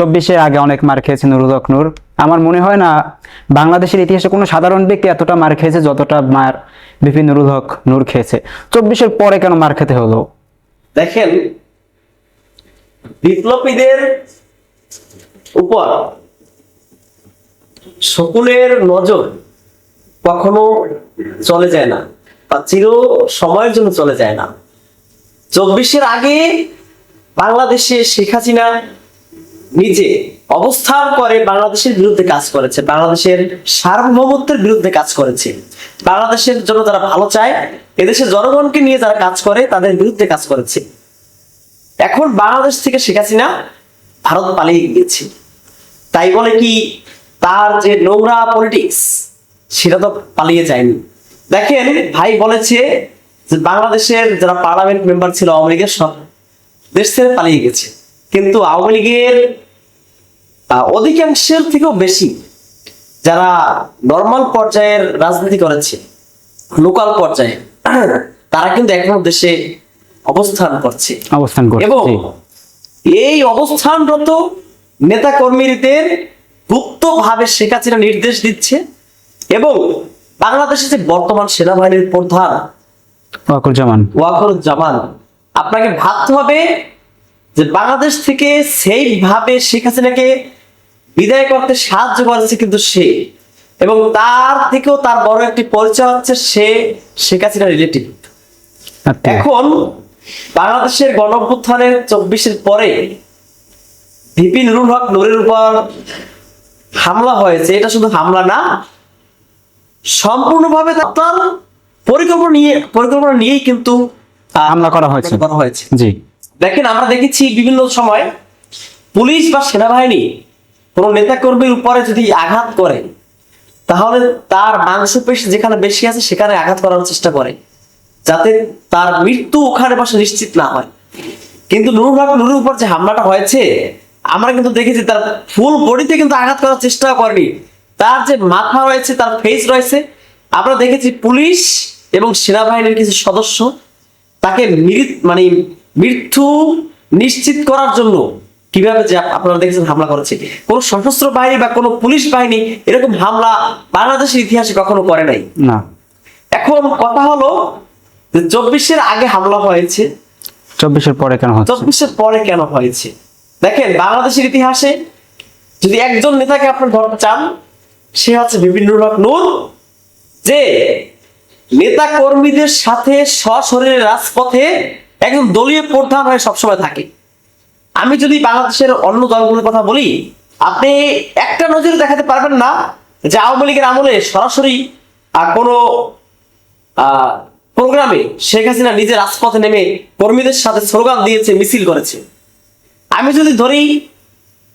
24-এর আগে অনেক মার খেয়েছে নুরুল হক নূর। আমার মনে হয় না বাংলাদেশের ইতিহাসে কোনো সাধারণ ব্যক্তি এতটা মার খেয়েছে যতটা মার বিপি নুরুল হক নূর খেয়েছে। 24-এর পরে কেন মার খেতে হলো? দেখেন, বিপ্লবীদের উপর সকলের নজর কখনো চলে যায় না বা চির সময়ের জন্য চলে যায় না। 24-এর আগে বাংলাদেশে শেখ হাসিনা নিজে অবস্থান করে বাংলাদেশের বিরুদ্ধে কাজ করেছে, বাংলাদেশের সার্বভৌমত্বের বিরুদ্ধে কাজ করেছে, বাংলাদেশের জন্য যারা ভালো চায়, এদেশের জনগণকে নিয়ে যারা কাজ করে তাদের বিরুদ্ধে কাজ করেছে। এখন বাংলাদেশ থেকে শেখ হাসিনা ভারত পালিয়ে গিয়েছে, তাই বলে কি তার যে নোংরা পলিটিক্স সেটা তো পালিয়ে যায়নি। দেখেন, ভাই বলেছে যে বাংলাদেশের যারা পার্লামেন্ট মেম্বার ছিল আওয়ামী লীগের সব দেশ ছেড়ে পালিয়ে গেছে, কিন্তু আওয়ামী লীগের অধিকাংশের থেকেও বেশি যারা নর্মাল পর্যায়ের রাজনীতি করেছে, লোকাল পর্যায়ে, তারা কিন্তু এখনো দেশে অবস্থান করছে এবং এই অবস্থানরত নেতা কর্মীদের গুপ্তভাবে শেখ হাসিনা নির্দেশ দিচ্ছে। এবং বাংলাদেশের যে বর্তমান সেনাবাহিনীর প্রধান ওয়াকারুজ্জামান, আপনাকে ভাবতে হবে যে বাংলাদেশ থেকে সেইভাবে শেখ হাসিনাকে বিদায় করতে সাহায্য করেছে কিন্তু সে, এবং তার থেকেও তার বড় একটি পরিচয় হচ্ছে সে শেখ হাসিনা রিলেটিভ। এখন বাংলাদেশের গণঅভ্যুত্থানের 24-এর পরে ভিপি নুরুল হক নূরের উপর হামলা হয়েছে। এটা শুধু হামলা না, সম্পূর্ণভাবে তার পরিকল্পনা নিয়েই কিন্তু হামলা করা হয়েছে। জি, দেখেন, আমরা দেখেছি বিভিন্ন সময় পুলিশ বা সেনাবাহিনী কোন নেতা কর্মীর উপরে যদি আঘাত করে তাহলে তার মাংসপেশি যেখানে বেশি আছে সেখানে আঘাত করার চেষ্টা করে, যাতে তার মৃত্যু ওখানে বসে নিশ্চিত না হয়। কিন্তু নুরুল হক নূরের উপর যে হামলাটা হয়েছে, আমরা কিন্তু দেখেছি তার ফুল বডিতে কিন্তু আঘাত করার চেষ্টা করেনি। তার যে মাথা রয়েছে, তার ফেস রয়েছে, আমরা দেখেছি পুলিশ এবং সেনাবাহিনীর কিছু সদস্য তাকে মৃত্যু নিশ্চিত করার জন্য কিভাবে যে আপনারা দেখেছেন হামলা করেছে। কোন সশস্ত্র বাহিনী বা কোন পুলিশ বাহিনী এরকম হামলা বাংলাদেশের ইতিহাসে কখনো করে নাই না। এখন কথা হলো যে 24-এর আগে হামলা হয়েছে, 24-এর পরে কেন হচ্ছে? 24-এর পরে কেন হয়েছে? দেখেন, বাংলাদেশের ইতিহাসে যদি একজন নেতাকে আপনি ধরতে চান, সে হচ্ছে ভিপি নুরুল হক নূর, যে নেতা কর্মীদের সাথে সশরীরে রাজপথে একজন দলীয় প্রধান হয়ে সবসময় থাকে। আমি যদি বাংলাদেশের অন্য দলগুলোর কথা বলি, আপনি একটা নজরে দেখাতে পারবেন না যে আওয়ামী লীগের আমলে সরাসরি কোনো প্রোগ্রামে শেখ হাসিনা নিজে রাজপথে নেমে কর্মীদের সাথে স্লোগান দিয়েছে, মিছিল করেছে। আমি যদি ধরি,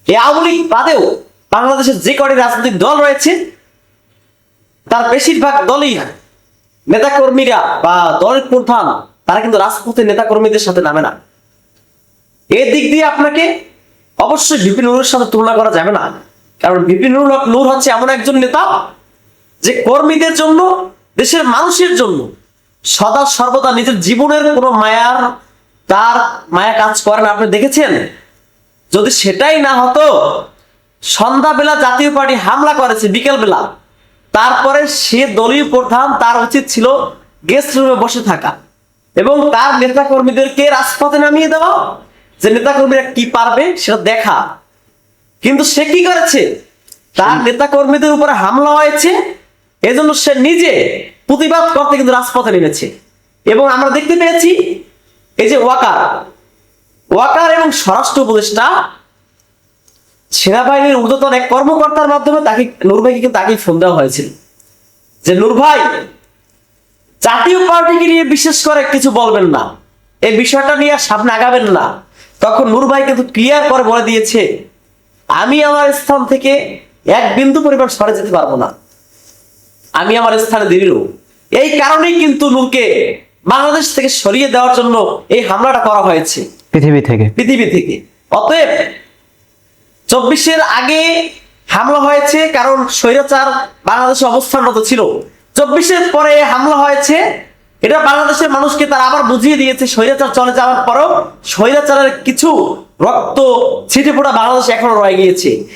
এই আওয়ামী লীগ বাদেও বাংলাদেশের যে কটি রাজনৈতিক দল রয়েছে তার বেশিরভাগ দলই নেতা কর্মীরা বা দলের প্রধান তারা কিন্তু রাজপথে নেতা কর্মীদের সাথে নামে না। এই দিক দিয়ে আপনাকে অবশ্যই ভিপি নুরের সাথে তুলনা করা যাবে না, কারণ ভিপি নুরুল হক নূর হচ্ছে এমন একজন নেতা যে কর্মীদের জন্য, দেশের মানুষের জন্য সদা সর্বদা নিজের জীবনের কোনো তার মায়া কাজ করে না। আপনি দেখেছেন, যদি সেটাই না হতো, সন্ধ্যাবেলা জাতীয় পার্টি হামলা করেছে বিকেল বেলা, তারপরে সে দলীয় প্রধান, তার উচিত ছিল গেস্ট রুমে বসে থাকা এবং তার নেতা কর্মীদেরকে রাজপথে নামিয়ে দেওয়া, যে নেতা কর্মীরা কি পারবে সেটা দেখা। কিন্তু সে কি করেছে? তার নেতা কর্মীদের উপরে হামলা হয়েছে, এজন্য সে নিজে প্রতিবাদ করতে কিন্তু রাজপথে নেমেছে। এবং আমরা দেখতে পেয়েছি এই যে ওয়াকার এবং স্বরাষ্ট্র উপদেষ্টা সেনাবাহিনীর ঊর্ধ্বতন এক কর্মকর্তার মাধ্যমে নূর ভাইকে কিন্তু তাকেই ফোন দেওয়া হয়েছিল যে নূর ভাই, জাতীয় পার্টিকে নিয়ে বিশেষ করে কিছু বলবেন না, এই বিষয়টা নিয়ে সামনে আগাবেন না। তখন নূর ভাই কিন্তু ক্লিয়ার করে বলে দিয়েছে, আমি আমার স্থান থেকে এক বিন্দু পরিমাণ সরে যেতে পারবো না, আমি আমার স্থানে দৃঢ়। এই কারণেই কিন্তু নূরকে বাংলাদেশ থেকে সরিয়ে দেওয়ার জন্য এই হামলাটা করা হয়েছে পৃথিবী থেকে। অতএব 24-এর আগে হামলা হয়েছে কারণ স্বৈরাচার বাংলাদেশে অবস্থানরত ছিল, 24-এর পরে হামলা হয়েছে, এটা বাংলাদেশের মানুষকে তারা আবার বুঝিয়ে দিয়েছে স্বৈরাচার চলে যাওয়ার পরও স্বৈরাচারের কিছু রক্ত ছিটে ফোটা বাংলাদেশ এখনো রয়ে গিয়েছে।